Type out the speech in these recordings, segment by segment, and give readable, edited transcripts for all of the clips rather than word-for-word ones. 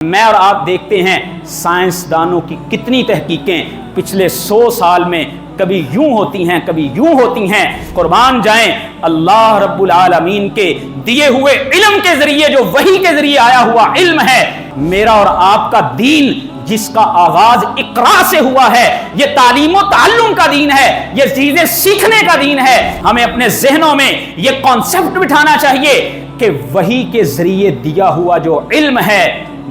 میں اور آپ دیکھتے ہیں سائنسدانوں کی کتنی تحقیقیں پچھلے 100 سال میں کبھی یوں ہوتی ہیں کبھی یوں ہوتی ہیں۔ قربان جائیں اللہ رب العالمین کے دیے ہوئے علم کے ذریعے، جو وحی کے ذریعے آیا ہوا علم ہے۔ میرا اور آپ کا دین جس کا آغاز اقرا سے ہوا ہے، یہ تعلیم و تعلم کا دین ہے، یہ چیزیں سیکھنے کا دین ہے۔ ہمیں اپنے ذہنوں میں یہ کانسیپٹ بٹھانا چاہیے کہ وحی کے ذریعے دیا ہوا جو علم ہے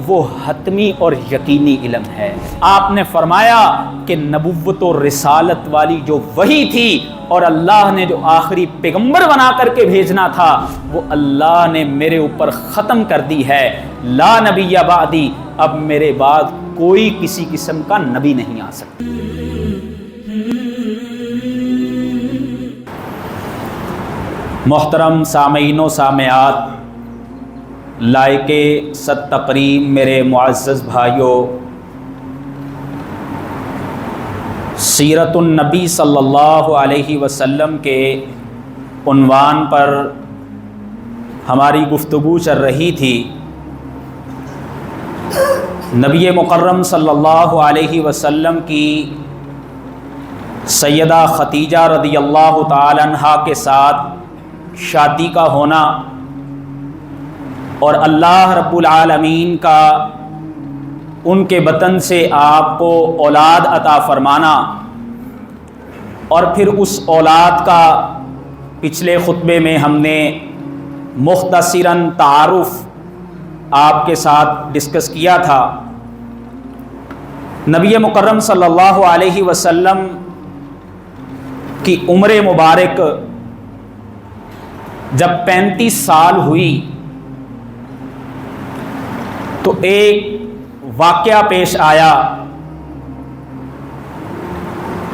وہ حتمی اور یقینی علم ہے۔ آپ نے فرمایا کہ نبوت و رسالت والی جو وحی تھی اور اللہ نے جو آخری پیغمبر بنا کر کے بھیجنا تھا وہ اللہ نے میرے اوپر ختم کر دی ہے۔ لا نبی بعدی، اب میرے بعد کوئی کسی قسم کا نبی نہیں آ سکتا۔ محترم سامعین و سامعات، لائق صد تقریم میرے معزز بھائیوں، سیرت النبی صلی اللہ علیہ وسلم کے عنوان پر ہماری گفتگو چل رہی تھی۔ نبی مکرم صلی اللہ علیہ وسلم کی سیدہ خدیجہ رضی اللہ تعالی عنہا کے ساتھ شادی کا ہونا اور اللہ رب العالمین کا ان کے بطن سے آپ کو اولاد عطا فرمانا، اور پھر اس اولاد کا پچھلے خطبے میں ہم نے مختصراً تعارف آپ کے ساتھ ڈسکس کیا تھا۔ نبی مکرم صلی اللہ علیہ وسلم کی عمر مبارک جب 35 سال ہوئی تو ایک واقعہ پیش آیا،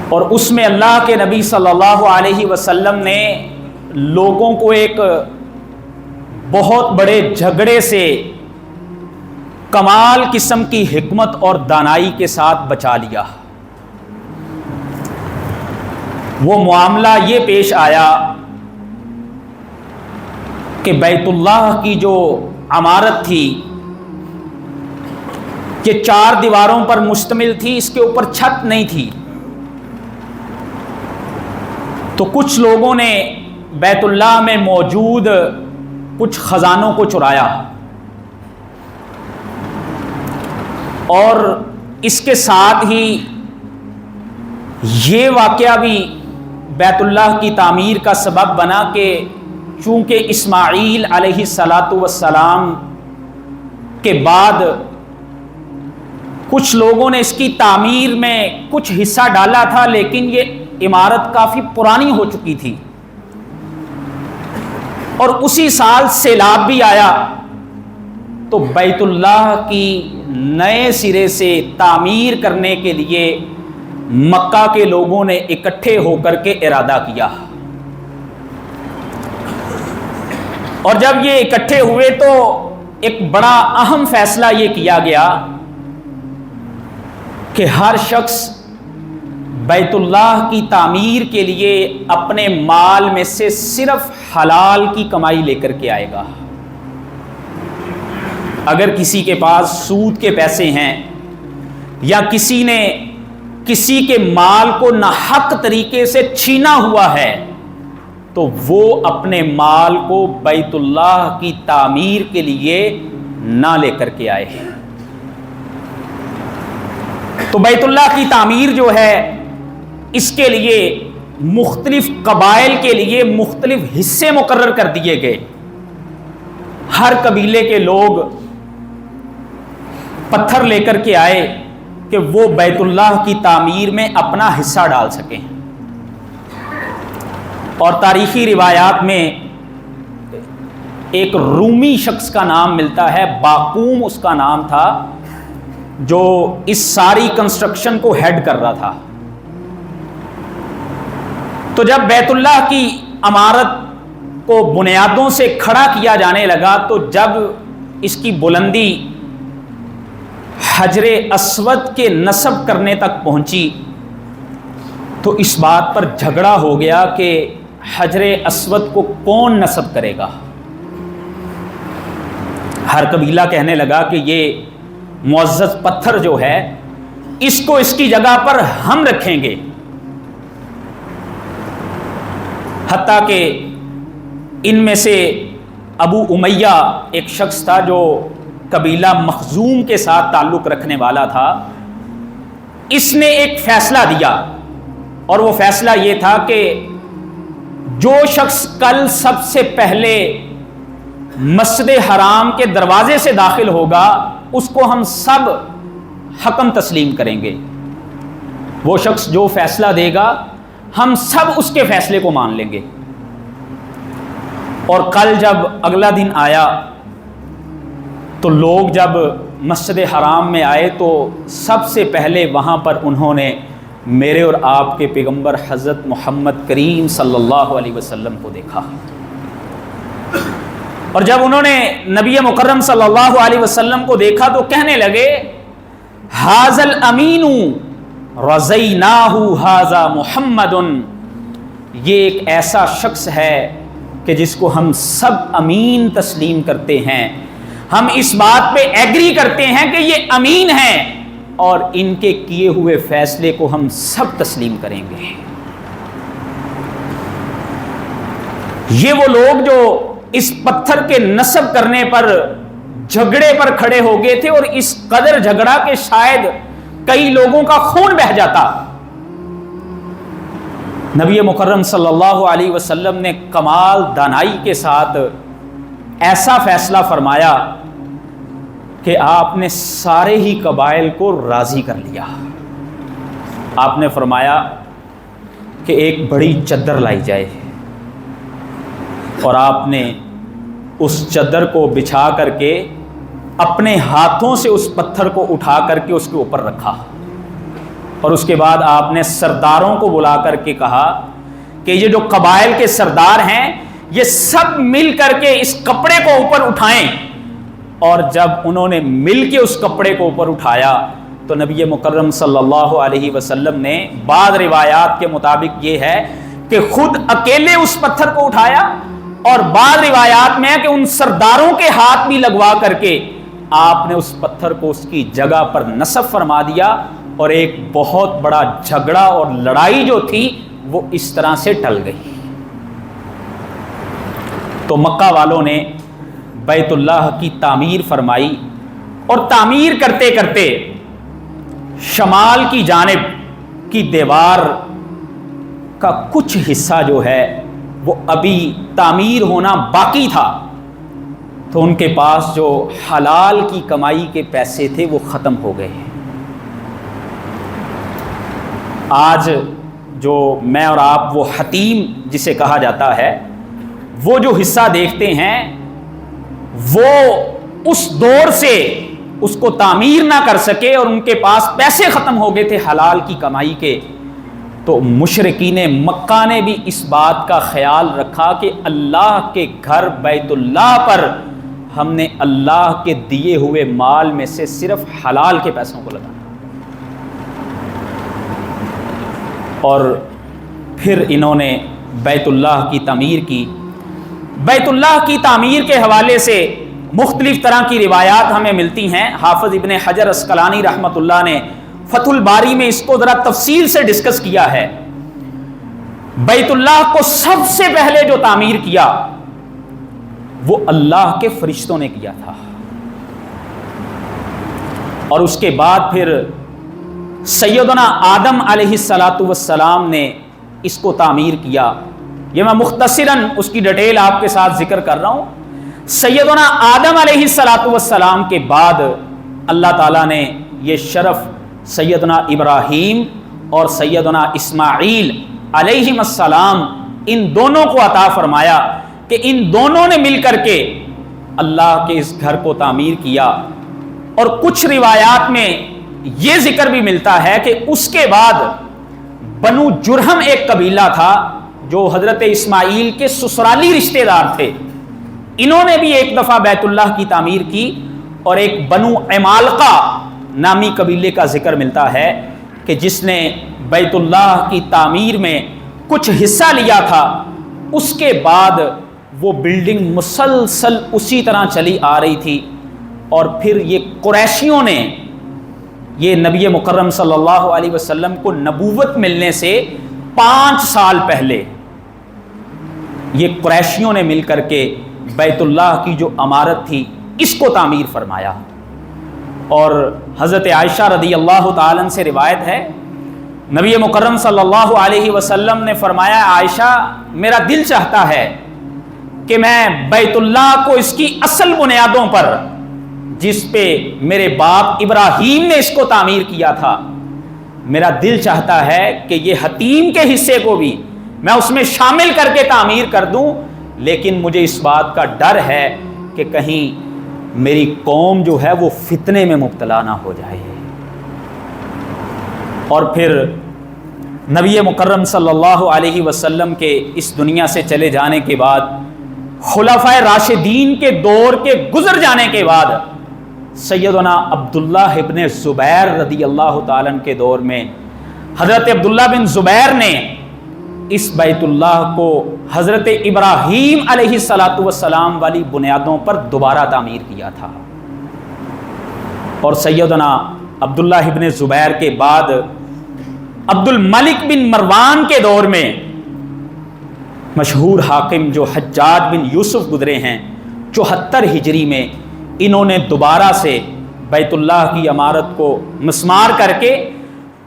اور اس میں اللہ کے نبی صلی اللہ علیہ وسلم نے لوگوں کو ایک بہت بڑے جھگڑے سے کمال قسم کی حکمت اور دانائی کے ساتھ بچا لیا۔ وہ معاملہ یہ پیش آیا کہ بیت اللہ کی جو عمارت تھی یہ 4 دیواروں پر مشتمل تھی، اس کے اوپر چھت نہیں تھی، تو کچھ لوگوں نے بیت اللہ میں موجود کچھ خزانوں کو چرایا، اور اس کے ساتھ ہی یہ واقعہ بھی بیت اللہ کی تعمیر کا سبب بنا کہ چونکہ اسماعیل علیہ السلام کے بعد کچھ لوگوں نے اس کی تعمیر میں کچھ حصہ ڈالا تھا، لیکن یہ عمارت کافی پرانی ہو چکی تھی، اور اسی سال سیلاب بھی آیا، تو بیت اللہ کی نئے سرے سے تعمیر کرنے کے لیے مکہ کے لوگوں نے اکٹھے ہو کر کے ارادہ کیا، اور جب یہ اکٹھے ہوئے تو ایک بڑا اہم فیصلہ یہ کیا گیا کہ ہر شخص بیت اللہ کی تعمیر کے لیے اپنے مال میں سے صرف حلال کی کمائی لے کر کے آئے گا۔ اگر کسی کے پاس سود کے پیسے ہیں یا کسی نے کسی کے مال کو ناحق طریقے سے چھینا ہوا ہے تو وہ اپنے مال کو بیت اللہ کی تعمیر کے لیے نہ لے کر کے آئے۔ تو بیت اللہ کی تعمیر جو ہے اس کے لیے مختلف قبائل کے لیے مختلف حصے مقرر کر دیے گئے۔ ہر قبیلے کے لوگ پتھر لے کر کے آئے کہ وہ بیت اللہ کی تعمیر میں اپنا حصہ ڈال سکیں، اور تاریخی روایات میں ایک رومی شخص کا نام ملتا ہے، باقوم اس کا نام تھا، جو اس ساری کنسٹرکشن کو ہیڈ کر رہا تھا۔ تو جب بیت اللہ کی عمارت کو بنیادوں سے کھڑا کیا جانے لگا تو جب اس کی بلندی حجر اسود کے نصب کرنے تک پہنچی تو اس بات پر جھگڑا ہو گیا کہ حجر اسود کو کون نصب کرے گا۔ ہر قبیلہ کہنے لگا کہ یہ معزز پتھر جو ہے اس کو اس کی جگہ پر ہم رکھیں گے. حتیٰ کہ ان میں سے ابو امیہ ایک شخص تھا جو قبیلہ مخزوم کے ساتھ تعلق رکھنے والا تھا. اس نے ایک فیصلہ دیا اور وہ فیصلہ یہ تھا کہ جو شخص کل سب سے پہلے مسجد حرام کے دروازے سے داخل ہوگا اس کو ہم سب حکم تسلیم کریں گے. وہ شخص جو فیصلہ دے گا ہم سب اس کے فیصلے کو مان لیں گے. اور کل جب اگلا دن آیا تو لوگ جب مسجد حرام میں آئے تو سب سے پہلے وہاں پر انہوں نے میرے اور آپ کے پیغمبر حضرت محمد کریم صلی اللہ علیہ وسلم کو دیکھا. اور جب انہوں نے نبی مکرم صلی اللہ علیہ وسلم کو دیکھا تو کہنے لگے ھذا الامین رضیناہ ھذا محمد، یہ ایک ایسا شخص ہے کہ جس کو ہم سب امین تسلیم کرتے ہیں. ہم اس بات پہ ایگری کرتے ہیں کہ یہ امین ہیں اور ان کے کیے ہوئے فیصلے کو ہم سب تسلیم کریں گے. یہ وہ لوگ جو اس پتھر کے نصب کرنے پر جھگڑے پر کھڑے ہو گئے تھے اور اس قدر جھگڑا کہ شاید کئی لوگوں کا خون بہہ جاتا. نبی مکرم صلی اللہ علیہ وسلم نے کمال دانائی کے ساتھ ایسا فیصلہ فرمایا کہ آپ نے سارے ہی قبائل کو راضی کر لیا. آپ نے فرمایا کہ ایک بڑی چادر لائی جائے اور آپ نے اس چادر کو بچھا کر کے اپنے ہاتھوں سے اس پتھر کو اٹھا کر کے اس کے اوپر رکھا. اور اس کے بعد آپ نے سرداروں کو بلا کر کے کہا کہ یہ جو قبائل کے سردار ہیں یہ سب مل کر کے اس کپڑے کو اوپر اٹھائیں. اور جب انہوں نے مل کے اس کپڑے کو اوپر اٹھایا تو نبی مکرم صلی اللہ علیہ وسلم نے بعض روایات کے مطابق یہ ہے کہ خود اکیلے اس پتھر کو اٹھایا اور بعض روایات میں ہے کہ ان سرداروں کے ہاتھ بھی لگوا کر کے آپ نے اس پتھر کو اس کی جگہ پر نصب فرما دیا. اور ایک بہت بڑا جھگڑا اور لڑائی جو تھی وہ اس طرح سے ٹل گئی. تو مکہ والوں نے بیت اللہ کی تعمیر فرمائی اور تعمیر کرتے کرتے شمال کی جانب کی دیوار کا کچھ حصہ جو ہے وہ ابھی تعمیر ہونا باقی تھا. تو ان کے پاس جو حلال کی کمائی کے پیسے تھے وہ ختم ہو گئے. آج جو میں اور آپ وہ حتیم جسے کہا جاتا ہے وہ جو حصہ دیکھتے ہیں وہ اس دور سے اس کو تعمیر نہ کر سکے اور ان کے پاس پیسے ختم ہو گئے تھے حلال کی کمائی کے. تو مشرکین مکہ نے بھی اس بات کا خیال رکھا کہ اللہ کے گھر بیت اللہ پر ہم نے اللہ کے دیے ہوئے مال میں سے صرف حلال کے پیسوں کو لگانا. اور پھر انہوں نے بیت اللہ کی تعمیر کی. بیت اللہ کی تعمیر کے حوالے سے مختلف طرح کی روایات ہمیں ملتی ہیں. حافظ ابن حجر عسقلانی رحمۃ اللہ نے فتح الباری میں اس کو ذرا تفصیل سے ڈسکس کیا ہے. بیت اللہ کو سب سے پہلے جو تعمیر کیا وہ اللہ کے فرشتوں نے کیا تھا اور اس کے بعد پھر سیدنا آدم علیہ السلام نے اس کو تعمیر کیا. یہ میں مختصراً اس کی ڈیٹیل آپ کے ساتھ ذکر کر رہا ہوں. سیدنا آدم علیہ السلام کے بعد اللہ تعالیٰ نے یہ شرف سیدنا ابراہیم اور سیدنا اسماعیل علیہم السلام ان دونوں کو عطا فرمایا کہ ان دونوں نے مل کر کے اللہ کے اس گھر کو تعمیر کیا. اور کچھ روایات میں یہ ذکر بھی ملتا ہے کہ اس کے بعد بنو جرہم ایک قبیلہ تھا جو حضرت اسماعیل کے سسرالی رشتہ دار تھے. انہوں نے بھی ایک دفعہ بیت اللہ کی تعمیر کی اور ایک بنو عمالقہ نامی قبیلے کا ذکر ملتا ہے کہ جس نے بیت اللہ کی تعمیر میں کچھ حصہ لیا تھا. اس کے بعد وہ بلڈنگ مسلسل اسی طرح چلی آ رہی تھی اور پھر یہ قریشیوں نے، یہ نبی مکرم صلی اللہ علیہ وسلم کو نبوت ملنے سے 5 سال پہلے یہ قریشیوں نے مل کر کے بیت اللہ کی جو عمارت تھی اس کو تعمیر فرمایا. اور حضرت عائشہ رضی اللہ تعالیٰ عنہ سے روایت ہے، نبی مکرم صلی اللہ علیہ وسلم نے فرمایا، عائشہ میرا دل چاہتا ہے کہ میں بیت اللہ کو اس کی اصل بنیادوں پر، جس پہ میرے باپ ابراہیم نے اس کو تعمیر کیا تھا، میرا دل چاہتا ہے کہ یہ حتیم کے حصے کو بھی میں اس میں شامل کر کے تعمیر کر دوں، لیکن مجھے اس بات کا ڈر ہے کہ کہیں میری قوم جو ہے وہ فتنے میں مبتلا نہ ہو جائے. اور پھر نبی مکرم صلی اللہ علیہ وسلم کے اس دنیا سے چلے جانے کے بعد، خلفائے راشدین کے دور کے گزر جانے کے بعد، سیدنا عبداللہ ابن زبیر رضی اللہ تعالیٰ عنہ کے دور میں حضرت عبداللہ بن زبیر نے اس بیت اللہ کو حضرت ابراہیم علیہ السلام والی بنیادوں پر دوبارہ تعمیر کیا تھا. اور سیدنا عبداللہ ابن زبیر کے بعد عبد الملک بن مروان کے دور میں مشہور حاکم جو حجاج بن یوسف گزرے ہیں 74 ہجری میں، انہوں نے دوبارہ سے بیت اللہ کی عمارت کو مسمار کر کے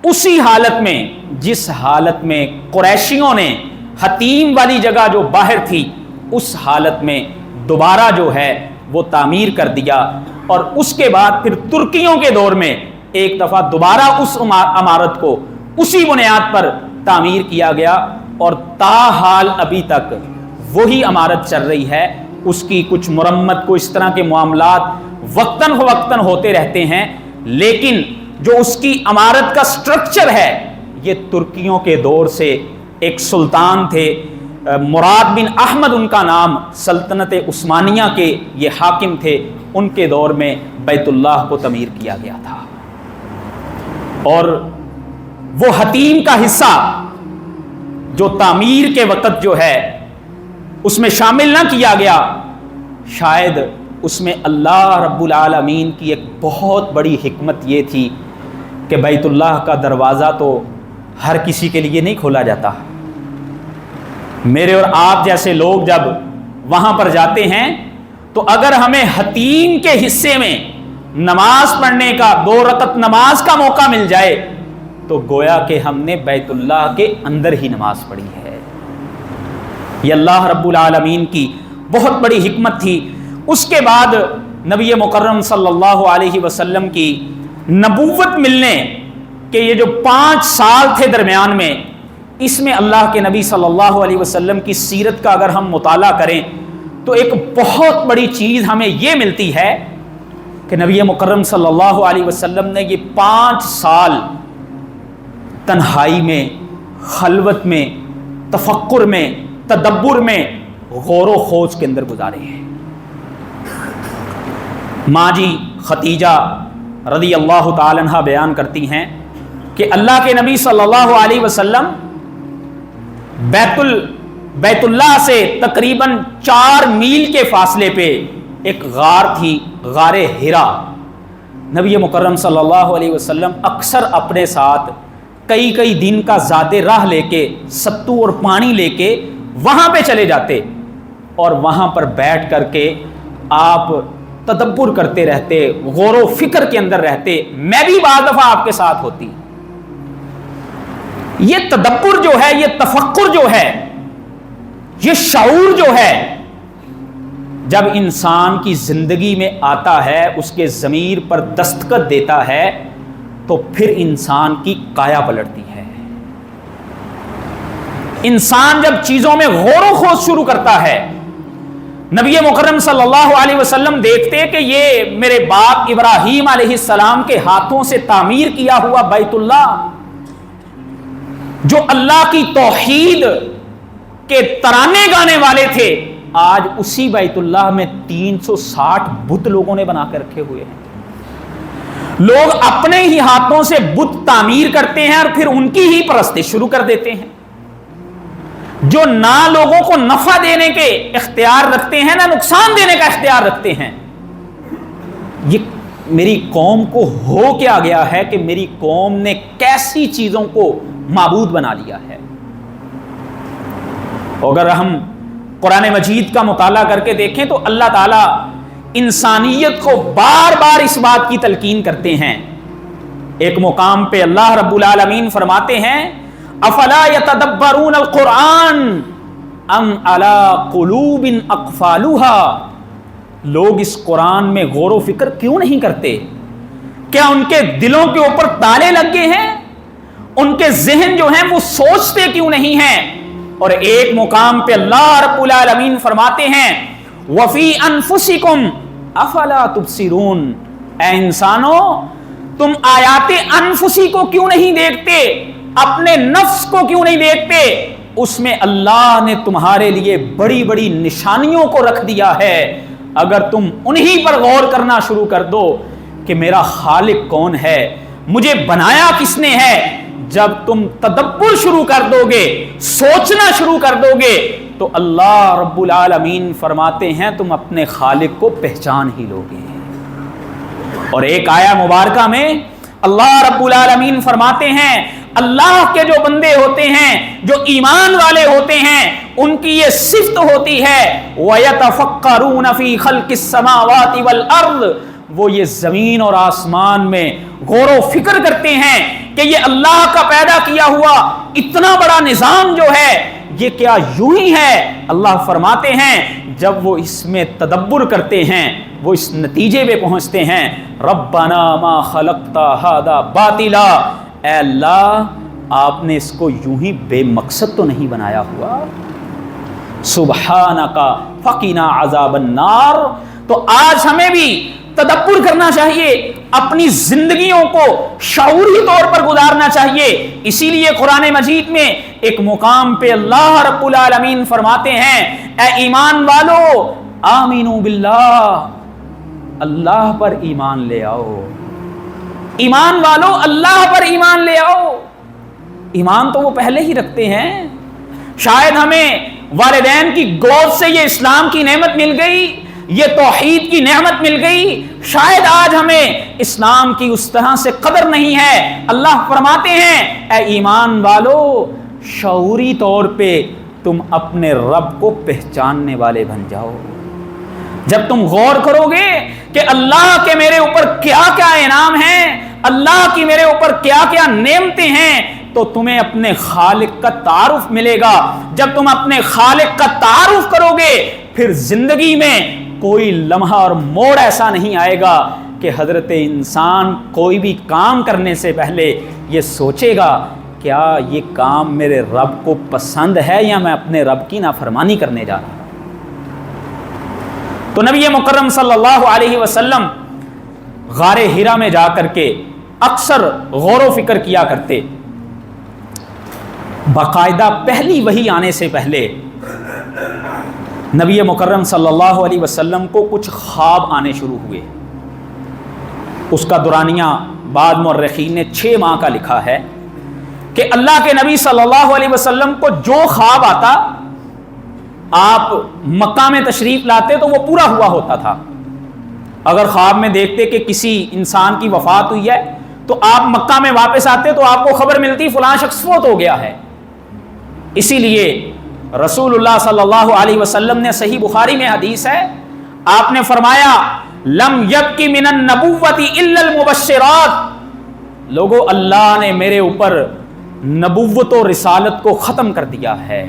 اسی حالت میں، جس حالت میں قریشیوں نے حتیم والی جگہ جو باہر تھی اس حالت میں دوبارہ جو ہے وہ تعمیر کر دیا. اور اس کے بعد پھر ترکیوں کے دور میں ایک دفعہ دوبارہ اس عمارت کو اسی بنیاد پر تعمیر کیا گیا، اور تاحال ابھی تک وہی عمارت چل رہی ہے. اس کی کچھ مرمت کو اس طرح کے معاملات وقتاً فوقتاً ہوتے رہتے ہیں، لیکن جو اس کی عمارت کا سٹرکچر ہے یہ ترکیوں کے دور سے ایک سلطان تھے، مراد بن احمد ان کا نام، سلطنت عثمانیہ کے یہ حاکم تھے، ان کے دور میں بیت اللہ کو تعمیر کیا گیا تھا. اور وہ حتیم کا حصہ جو تعمیر کے وقت جو ہے اس میں شامل نہ کیا گیا، شاید اس میں اللہ رب العالمین کی ایک بہت بڑی حکمت یہ تھی کہ بیت اللہ کا دروازہ تو ہر کسی کے لیے نہیں کھولا جاتا. میرے اور آپ جیسے لوگ جب وہاں پر جاتے ہیں تو اگر ہمیں حتیم کے حصے میں نماز پڑھنے کا 2 رکعت نماز کا موقع مل جائے تو گویا کہ ہم نے بیت اللہ کے اندر ہی نماز پڑھی ہے. یہ اللہ رب العالمین کی بہت بڑی حکمت تھی. اس کے بعد نبی مکرم صلی اللہ علیہ وسلم کی نبوت ملنے کہ یہ جو 5 سال تھے درمیان میں، اس میں اللہ کے نبی صلی اللہ علیہ وسلم کی سیرت کا اگر ہم مطالعہ کریں تو ایک بہت بڑی چیز ہمیں یہ ملتی ہے کہ نبی مکرم صلی اللہ علیہ وسلم نے یہ 5 سال تنہائی میں، خلوت میں، تفکر میں، تدبر میں، غور و خوض کے اندر گزارے ہیں. ماں جی خدیجہ رضی اللہ تعالی عنہ بیان کرتی ہیں کہ اللہ کے نبی صلی اللہ علیہ وسلم بیت اللہ سے تقریباً 4 میل کے فاصلے پہ ایک غار تھی، غار ہرا. نبی مکرم صلی اللہ علیہ وسلم اکثر اپنے ساتھ کئی دن کا زیادہ راہ لے کے، ستو اور پانی لے کے وہاں پہ چلے جاتے اور وہاں پر بیٹھ کر کے آپ تدبر کرتے رہتے، غور و فکر کے اندر رہتے. میں بھی بعض دفعہ آپ کے ساتھ ہوتی. یہ تدبر جو ہے، یہ تفکر جو ہے، یہ شعور جو ہے، جب انسان کی زندگی میں آتا ہے، اس کے ضمیر پر دستخط دیتا ہے تو پھر انسان کی کایا پلٹتی ہے. انسان جب چیزوں میں غور و خوض شروع کرتا ہے، نبی مکرم صلی اللہ علیہ وسلم دیکھتے کہ یہ میرے باپ ابراہیم علیہ السلام کے ہاتھوں سے تعمیر کیا ہوا بیت اللہ، جو اللہ کی توحید کے ترانے گانے والے تھے، آج اسی بیت اللہ میں 360 بت لوگوں نے بنا کے رکھے ہوئے ہیں. لوگ اپنے ہی ہاتھوں سے بت تعمیر کرتے ہیں اور پھر ان کی ہی پرستش شروع کر دیتے ہیں، جو نہ لوگوں کو نفع دینے کے اختیار رکھتے ہیں، نہ نقصان دینے کا اختیار رکھتے ہیں. یہ میری قوم کو ہو کیا گیا ہے کہ میری قوم نے کیسی چیزوں کو معبود بنا لیا ہے۔ اگر ہم قرآن مجید کا مطالعہ کر کے دیکھیں تو اللہ تعالیٰ انسانیت کو بار بار اس بات کی تلقین کرتے ہیں۔ ایک مقام پہ اللہ رب العالمین فرماتے ہیں افلا یتدبرون القرآن ام علی قلوب اقفالها، لوگ اس قرآن میں غور و فکر کیوں نہیں کرتے؟ کیا ان کے دلوں کے اوپر تالے لگ گئے ہیں؟ ان کے ذہن جو ہیں وہ سوچتے کیوں نہیں ہیں؟ اور ایک مقام پہ اللہ رب العالمین فرماتے ہیں وفی انفسکم افلا تبصرون، اے انسانوں تم آیات انفسی کو کیوں نہیں دیکھتے؟ اپنے نفس کو کیوں نہیں دیکھتے؟ اس میں اللہ نے تمہارے لیے بڑی بڑی نشانیوں کو رکھ دیا ہے۔ اگر تم انہی پر غور کرنا شروع کر دو کہ میرا خالق کون ہے، مجھے بنایا کس نے ہے، جب تم تدبر شروع کر دو گے، سوچنا شروع کر دو گے، تو اللہ رب العالمین فرماتے ہیں تم اپنے خالق کو پہچان ہی لو گے۔ اور ایک آیہ مبارکہ میں اللہ رب العالمین فرماتے ہیں اللہ کے جو بندے ہوتے ہیں، جو ایمان والے ہوتے ہیں، ان کی یہ صفت ہوتی ہے وَيَتَفَكَّرُونَ فِي خَلْقِ السَّمَاوَاتِ وَالْأَرْضِ، وہ یہ زمین اور آسمان میں غور و فکر کرتے ہیں کہ یہ اللہ کا پیدا کیا ہوا اتنا بڑا نظام جو ہے یہ کیا یوں ہی ہے؟ اللہ فرماتے ہیں جب وہ اس میں تدبر کرتے ہیں وہ اس نتیجے پہ پہنچتے ہیں ربنا ما خلقت ھذا باطلا، اے اللہ آپ نے اس کو یوں ہی بے مقصد تو نہیں بنایا ہوا، سبحانک فقنا عذاب النار۔ تو آج ہمیں بھی تدبر کرنا چاہیے، اپنی زندگیوں کو شعوری طور پر گزارنا چاہیے۔ اسی لیے قرآن مجید میں ایک مقام پہ اللہ رب العالمین فرماتے ہیں اے ایمان والو آمینو باللہ، اللہ پر ایمان لے آؤ، ایمان والو اللہ پر ایمان لے آؤ۔ ایمان تو وہ پہلے ہی رکھتے ہیں، شاید ہمیں والدین کی گود سے یہ اسلام کی نعمت مل گئی، یہ توحید کی نعمت مل گئی، شاید آج ہمیں اسلام کی اس طرح سے قدر نہیں ہے۔ اللہ فرماتے ہیں اے ایمان والو شعوری طور پہ تم اپنے رب کو پہچاننے والے بن جاؤ۔ جب تم غور کرو گے کہ اللہ کے میرے اوپر کیا کیا انعام ہیں، اللہ کی میرے اوپر کیا کیا نعمتیں ہیں، تو تمہیں اپنے خالق کا تعارف ملے گا۔ جب تم اپنے خالق کا تعارف کرو گے پھر زندگی میں کوئی لمحہ اور موڑ ایسا نہیں آئے گا کہ حضرت انسان کوئی بھی کام کرنے سے پہلے یہ سوچے گا کیا یہ کام میرے رب کو پسند ہے یا میں اپنے رب کی نافرمانی کرنے جا رہا ہوں۔ تو نبی مکرم صلی اللہ علیہ وسلم غار حرا میں جا کر کے اکثر غور و فکر کیا کرتے، باقاعدہ پہلی وحی آنے سے پہلے نبی مکرم صلی اللہ علیہ وسلم کو کچھ خواب آنے شروع ہوئے۔ اس کا دورانیہ بعض مورخین نے 6 ماہ کا لکھا ہے کہ اللہ کے نبی صلی اللہ علیہ وسلم کو جو خواب آتا آپ مکہ میں تشریف لاتے تو وہ پورا ہوا ہوتا تھا۔ اگر خواب میں دیکھتے کہ کسی انسان کی وفات ہوئی ہے تو آپ مکہ میں واپس آتے تو آپ کو خبر ملتی فلاں شخص فوت ہو گیا ہے۔ اسی لیے رسول اللہ صلی اللہ علیہ وسلم نے صحیح بخاری میں حدیث ہے، آپ نے فرمایا لم یبکی من النبوۃ الا المبشرات، لوگو اللہ نے میرے اوپر نبوت و رسالت کو ختم کر دیا ہے،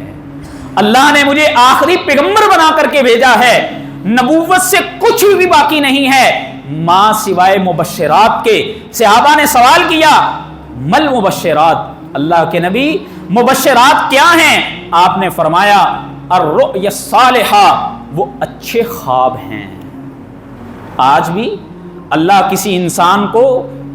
اللہ نے مجھے آخری پیغمبر بنا کر کے بھیجا ہے، نبوت سے کچھ بھی باقی نہیں ہے ماں سوائے مبشرات کے۔ صحابہ نے سوال کیا مل مبشرات، اللہ کے نبی مبشرات کیا ہیں؟ آپ نے فرمایا الرؤیا الصالحہ، وہ اچھے خواب ہیں۔ آج بھی اللہ کسی انسان کو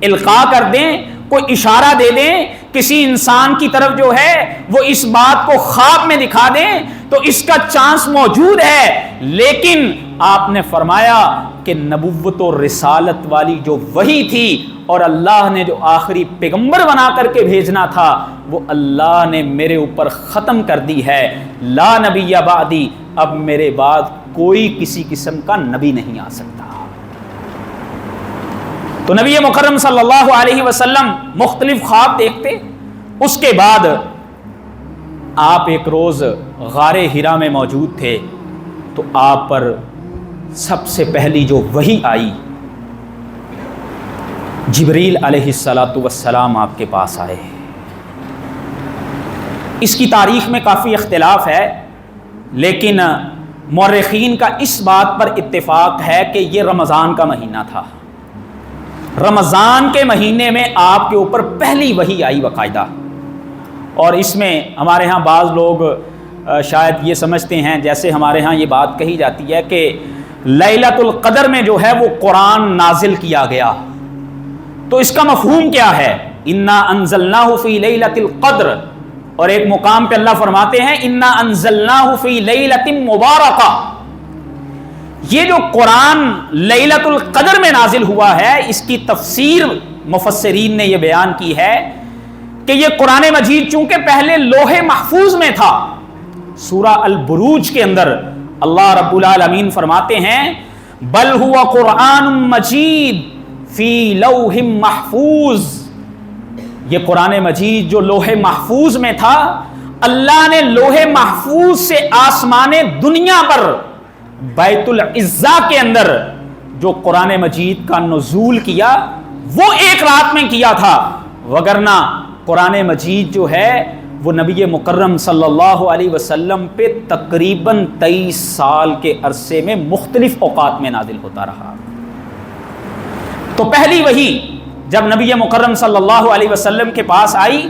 القاء کر دیں، کوئی اشارہ دے دیں کسی انسان کی طرف جو ہے وہ اس بات کو خواب میں دکھا دیں تو اس کا چانس موجود ہے، لیکن آپ نے فرمایا کہ نبوت و رسالت والی جو وحی تھی اور اللہ نے جو آخری پیغمبر بنا کر کے بھیجنا تھا وہ اللہ نے میرے اوپر ختم کر دی ہے، لا نبی بعدی، اب میرے بعد کوئی کسی قسم کا نبی نہیں آ سکتا۔ تو نبی مکرم صلی اللہ علیہ وسلم مختلف خواب دیکھتے. اس کے بعد آپ ایک روز غار حرا میں موجود تھے تو آپ پر سب سے پہلی جو وحی آئی، جبریل علیہ الصلاۃ والسلام آپ کے پاس آئے. اس کی تاریخ میں کافی اختلاف ہے، لیکن مورخین کا اس بات پر اتفاق ہے کہ یہ رمضان کا مہینہ تھا. رمضان کے مہینے میں آپ کے اوپر پہلی وحی آئی باقاعدہ. اور اس میں ہمارے ہاں بعض لوگ شاید یہ سمجھتے ہیں، جیسے ہمارے ہاں یہ بات کہی جاتی ہے کہ لیلۃ القدر میں جو ہے وہ قرآن نازل کیا گیا. تو اس کا مفہوم کیا ہے؟ انا انزلناہ فی لیلۃ القدر، اور ایک مقام پہ اللہ فرماتے ہیں انا انزلناہ فی لیلۃ مبارکہ. یہ جو قرآن لیلۃ القدر میں نازل ہوا ہے، اس کی تفسیر مفسرین نے یہ بیان کی ہے کہ یہ قرآن مجید چونکہ پہلے لوح محفوظ میں تھا. سورہ البروج کے اندر اللہ رب العالمین فرماتے ہیں بل ہوا قرآن مجید فی لوح محفوظ. یہ قرآن مجید جو لوح محفوظ میں تھا، اللہ نے لوح محفوظ سے آسمان دنیا پر بیت العزا کے اندر جو قرآن مجید کا نزول کیا وہ ایک رات میں کیا تھا. وگرنہ قرآن مجید جو ہے وہ نبی مکرم صلی اللہ علیہ وسلم پہ تقریباً 23 سال کے عرصے میں مختلف اوقات میں نازل ہوتا رہا. تو پہلی وحی جب نبی مکرم صلی اللہ علیہ وسلم کے پاس آئی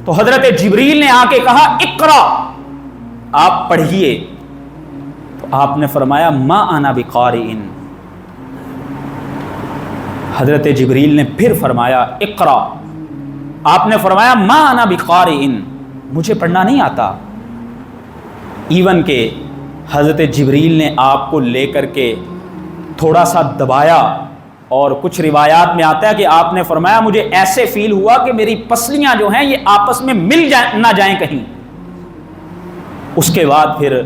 تو حضرت جبریل نے آ کے کہا اقرا، آپ پڑھیے. تو آپ نے فرمایا ما انا بقارئ. حضرت جبریل نے پھر فرمایا اقرا. آپ نے فرمایا ما انا بقارئ، مجھے پڑھنا نہیں آتا. ایون کہ حضرت جبریل نے آپ کو لے کر کے تھوڑا سا دبایا، اور کچھ روایات میں آتا ہے کہ آپ نے فرمایا مجھے ایسے فیل ہوا کہ میری پسلیاں جو ہیں یہ آپس میں مل نہ جائیں کہیں. اس کے بعد پھر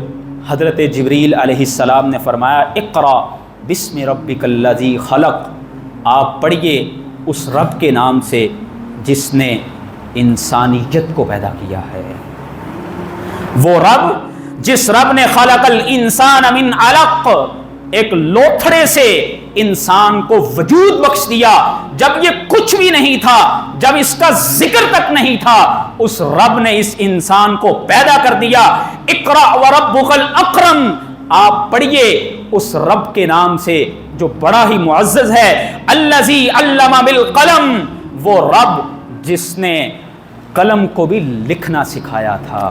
حضرت جبریل علیہ السلام نے فرمایا اقرا بسم ربک الذی خلق. آپ پڑھیے اس رب کے نام سے جس نے انسانیت کو پیدا کیا ہے. وہ رب جس رب نے خلق الانسان من علق، ایک لوتھڑے سے انسان کو وجود بخش دیا جب یہ کچھ بھی نہیں تھا، جب اس کا ذکر تک نہیں تھا. اس رب نے اس انسان کو پیدا کر دیا. اقرا وربک الاکرم، آپ پڑھیے اس رب کے نام سے جو بڑا ہی معزز ہے. الذی علم بالقلم، وہ رب جس نے قلم کو بھی لکھنا سکھایا تھا.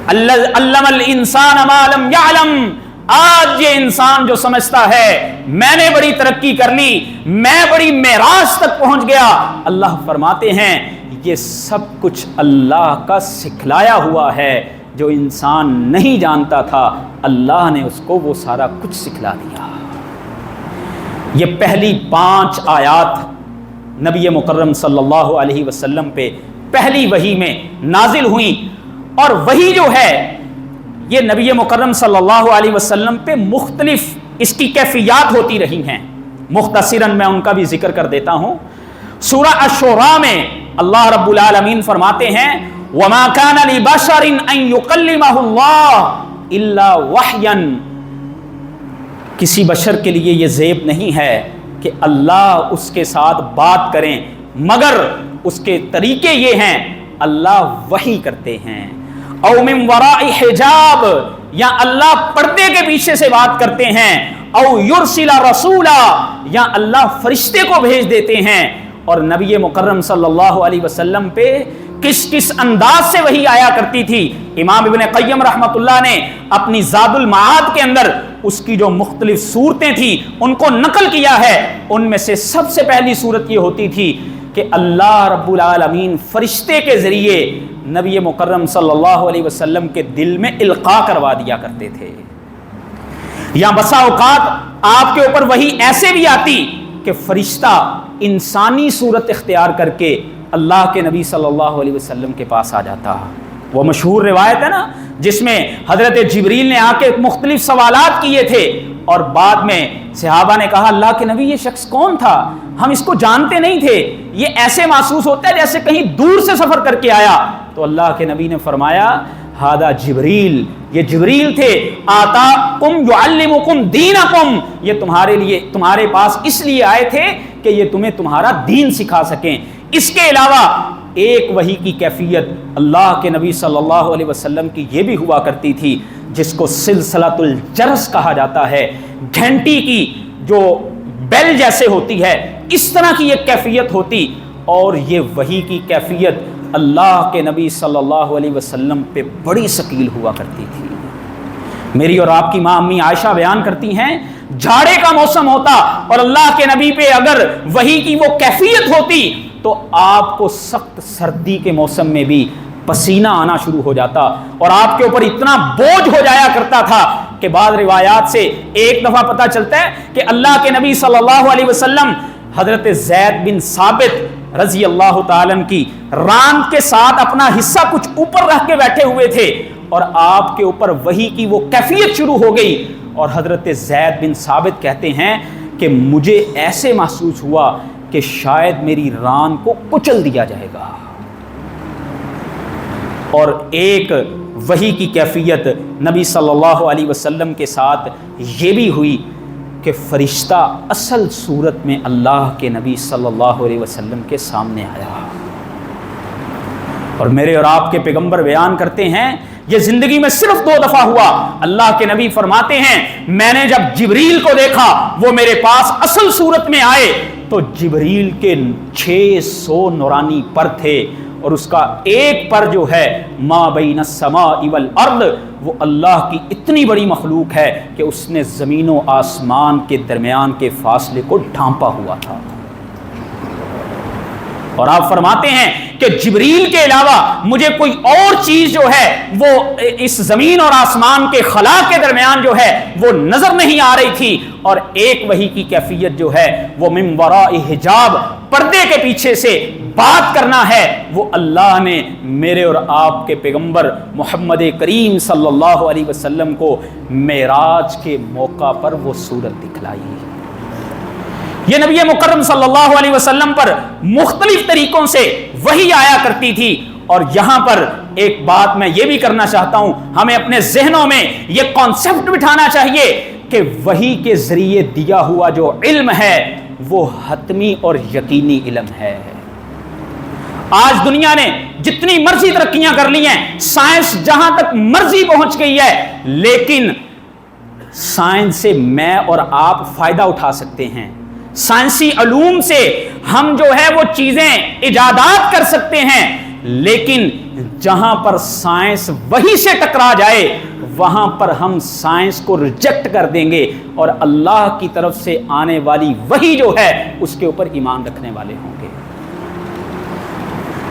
علم الانسان ما لم یعلم، آج یہ انسان جو سمجھتا ہے میں نے بڑی ترقی کر لی، میں بڑی معراج تک پہنچ گیا، اللہ فرماتے ہیں یہ سب کچھ اللہ کا سکھلایا ہوا ہے. جو انسان نہیں جانتا تھا اللہ نے اس کو وہ سارا کچھ سکھلا دیا. یہ پہلی 5 آیات نبی مکرم صلی اللہ علیہ وسلم پہ پہلی وحی میں نازل ہوئیں. اور وحی جو ہے یہ نبی مکرم صلی اللہ علیہ وسلم پہ مختلف اس کی کیفیات ہوتی رہی ہیں. مختصراً میں ان کا بھی ذکر کر دیتا ہوں. سورہ الشعراء میں اللہ رب العالمین فرماتے ہیں وَمَا كَانَ لِبَشَرٍ أَن يُكَلِّمَهُ اللَّهُ إِلَّا وَحْيًا. کسی بشر کے لیے یہ زیب نہیں ہے کہ اللہ اس کے ساتھ بات کریں، مگر اس کے طریقے یہ ہیں اللہ وحی کرتے ہیں. او من وراء حجاب، یا اللہ پردے کے پیچھے سے بات کرتے ہیں. او یرسل رسولا، یا اللہ فرشتے کو بھیج دیتے ہیں. اور نبی مکرم صلی اللہ علیہ وسلم پہ کس کس انداز سے وحی آیا کرتی تھی. امام ابن قیم رحمۃ اللہ نے اپنی زاد المعاد کے اندر اس کی جو مختلف صورتیں تھیں ان کو نقل کیا ہے. ان میں سے سب سے پہلی صورت یہ ہوتی تھی کہ اللہ رب العالمین فرشتے کے ذریعے نبی مکرم صلی اللہ علیہ وسلم کے دل میں القاء کروا دیا کرتے تھے. یا بسا اوقات آپ کے اوپر وحی ایسے بھی آتی کہ فرشتہ انسانی صورت اختیار کر کے اللہ کے نبی صلی اللہ علیہ وسلم کے پاس آ جاتا. وہ مشہور روایت ہے نا جس میں حضرت جبریل نے آ کے مختلف سوالات کیے تھے اور بعد میں صحابہ نے کہا اللہ کے نبی یہ شخص کون تھا؟ ہم اس کو جانتے نہیں تھے, یہ ایسے محسوس ہوتا ہے جیسے کہیں دور سے سفر کر کے آیا. تو اللہ کے نبی نے فرمایا ہذا جبریل, یہ جبریل تھے, آتاکم یعلمکم دینکم, یہ تمہارے لیے تمہارے پاس اس لیے آئے تھے کہ یہ تمہیں تمہارا دین سکھا سکیں. اس کے علاوہ ایک وحی کی کیفیت اللہ کے نبی صلی اللہ علیہ وسلم کی یہ بھی ہوا کرتی تھی جس کو سلسلۃ الجرس کہا جاتا ہے, گھنٹی کی جو بیل جیسے ہوتی ہے, اس طرح کی ایک کیفیت ہوتی. اور یہ وحی کی کیفیت اللہ کے نبی صلی اللہ علیہ وسلم پہ بڑی ثقیل ہوا کرتی تھی. میری اور آپ کی ماں امی عائشہ بیان کرتی ہیں جھاڑے کا موسم ہوتا اور اللہ کے نبی پہ اگر وحی کی وہ کیفیت ہوتی تو آپ کو سخت سردی کے موسم میں بھی پسینہ آنا شروع ہو جاتا اور آپ کے اوپر اتنا بوجھ ہو جایا کرتا تھا کہ بعض روایات سے ایک دفعہ پتہ چلتا ہے کہ اللہ کے نبی صلی اللہ علیہ وسلم حضرت زید بن ثابت رضی اللہ تعالیٰ کی ران کے ساتھ اپنا حصہ کچھ اوپر رکھ کے بیٹھے ہوئے تھے اور آپ کے اوپر وحی کی وہ کیفیت شروع ہو گئی اور حضرت زید بن ثابت کہتے ہیں کہ مجھے ایسے محسوس ہوا کہ شاید میری ران کو کچل دیا جائے گا. اور ایک وحی کی کیفیت نبی صلی اللہ علیہ وسلم کے ساتھ یہ بھی ہوئی کہ فرشتہ اصل صورت میں اللہ کے نبی صلی اللہ علیہ وسلم کے سامنے آیا. اور میرے اور آپ کے پیغمبر بیان کرتے ہیں یہ زندگی میں صرف 2 دفعہ ہوا. اللہ کے نبی فرماتے ہیں میں نے جب جبریل کو دیکھا وہ میرے پاس اصل صورت میں آئے تو جبریل کے 600 نورانی پر تھے اور اس کا ایک پر جو ہے ما بین السماء والارض وہ اللہ کی اتنی بڑی مخلوق ہے کہ اس نے زمین و آسمان کے درمیان کے فاصلے کو ڈھانپا ہوا تھا. اور آپ فرماتے ہیں کہ جبریل کے علاوہ مجھے کوئی اور چیز جو ہے وہ اس زمین اور آسمان کے خلا کے درمیان جو ہے وہ نظر نہیں آ رہی تھی. اور ایک وحی کی کیفیت جو ہے وہ من وراء حجاب, پردے کے پیچھے سے بات کرنا ہے, وہ اللہ نے میرے اور آپ کے پیغمبر محمد کریم صلی اللہ علیہ وسلم کو معراج کے موقع پر وہ صورت دکھلائی. یہ نبی مکرم صلی اللہ علیہ وسلم پر مختلف طریقوں سے وحی آیا کرتی تھی. اور یہاں پر ایک بات میں یہ بھی کرنا چاہتا ہوں, ہمیں اپنے ذہنوں میں یہ کانسیپٹ بٹھانا چاہیے کہ وحی کے ذریعے دیا ہوا جو علم ہے وہ حتمی اور یقینی علم ہے. آج دنیا نے جتنی مرضی ترقیاں کر لی ہیں, سائنس جہاں تک مرضی پہنچ گئی ہے, لیکن سائنس سے میں اور آپ فائدہ اٹھا سکتے ہیں. سائنسی علوم سے ہم جو ہے وہ چیزیں ایجادات کر سکتے ہیں, لیکن جہاں پر سائنس وحی سے ٹکرا جائے وہاں پر ہم سائنس کو ریجیکٹ کر دیں گے اور اللہ کی طرف سے آنے والی وحی جو ہے اس کے اوپر ایمان رکھنے والے ہوں گے.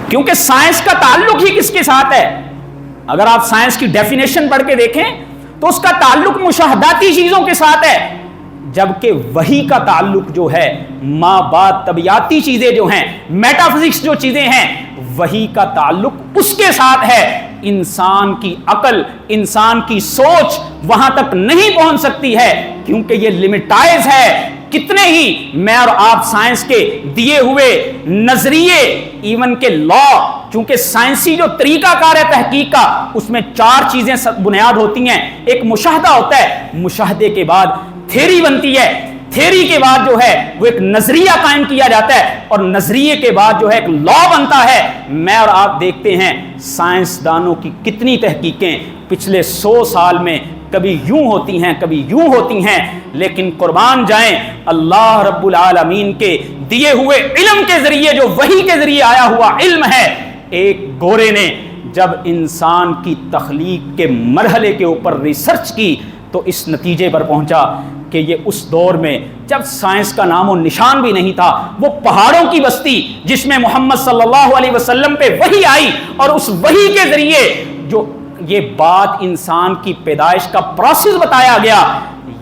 کیونکہ سائنس کا تعلق ہی کس کے ساتھ ہے؟ اگر آپ سائنس کی ڈیفینیشن پڑھ کے دیکھیں تو اس کا تعلق مشاہداتی چیزوں کے ساتھ ہے, جبکہ وحی کا تعلق جو ہے ما بعد طبیعتی چیزیں جو ہیں, میٹا فزکس جو چیزیں ہیں, وحی کا تعلق اس کے ساتھ ہے. انسان کی عقل, انسان کی سوچ وہاں تک نہیں پہنچ سکتی ہے کیونکہ یہ لمیٹائز ہے. کتنے ہی میں اور آپ سائنس کے دیے ہوئے نظریے, ایون کے لا, چونکہ سائنسی جو طریقہ کار ہے تحقیق کا اس میں 4 چیزیں بنیاد ہوتی ہیں. ایک مشاہدہ ہوتا ہے, مشاہدے کے بعد تھیری بنتی ہے, تھیری کے بعد جو ہے وہ ایک نظریہ قائم کیا جاتا ہے اور نظریے کے بعد جو ہے ایک لا بنتا ہے. میں اور آپ دیکھتے ہیں سائنسدانوں کی کتنی تحقیقیں پچھلے 100 سال میں کبھی یوں ہوتی ہیں کبھی یوں ہوتی ہیں, لیکن قربان جائیں اللہ رب العالمین کے دیے ہوئے علم کے ذریعے جو وحی کے ذریعے آیا ہوا علم ہے. ایک گورے نے جب انسان کی تخلیق کے مرحلے کے اوپر ریسرچ کی تو اس نتیجے پر پہنچا کہ یہ اس دور میں جب سائنس کا نام و نشان بھی نہیں تھا, وہ پہاڑوں کی بستی جس میں محمد صلی اللہ علیہ وسلم پہ وحی آئی اور اس وحی کے ذریعے جو یہ بات انسان کی پیدائش کا پروسیس بتایا گیا,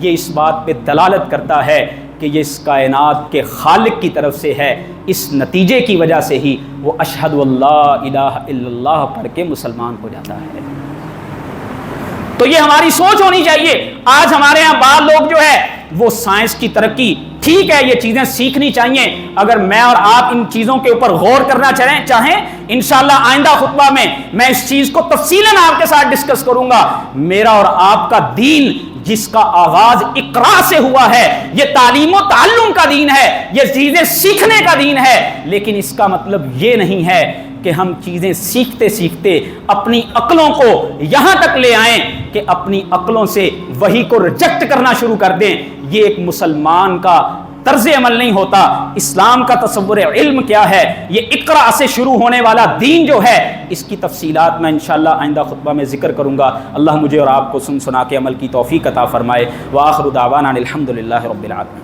یہ اس بات پہ دلالت کرتا ہے کہ یہ اس کائنات کے خالق کی طرف سے ہے. اس نتیجے کی وجہ سے ہی وہ اشہد اللہ الہ الا اللہ پڑھ کے مسلمان ہو جاتا ہے. تو یہ ہماری سوچ ہونی چاہیے. آج ہمارے ہاں بعض لوگ جو ہے وہ سائنس کی ترقی ٹھیک ہے یہ چیزیں سیکھنی چاہیے. اگر میں اور آپ ان چیزوں کے اوپر غور کرنا چاہیں انشاءاللہ آئندہ خطبہ میں اس چیز کو تفصیلاً آپ کے ساتھ ڈسکس کروں گا. میرا اور آپ کا دین جس کا آغاز اقرا سے ہوا ہے، یہ تعلیم و تعلم کا دین ہے، یہ چیزیں سیکھنے کا دین ہے، لیکن اس کا مطلب یہ نہیں ہے کہ ہم چیزیں سیکھتے سیکھتے اپنی عقلوں کو یہاں تک لے آئیں کہ اپنی عقلوں سے وحی کو ریجیکٹ کرنا شروع کر دیں. یہ ایک مسلمان کا طرز عمل نہیں ہوتا. اسلام کا تصور علم کیا ہے، یہ اقرا سے شروع ہونے والا دین جو ہے، اس کی تفصیلات میں انشاءاللہ آئندہ خطبہ میں ذکر کروں گا. اللہ مجھے اور آپ کو سنا کے عمل کی توفیق عطا فرمائے. وآخر دعوانا الحمدللہ رب العالمین.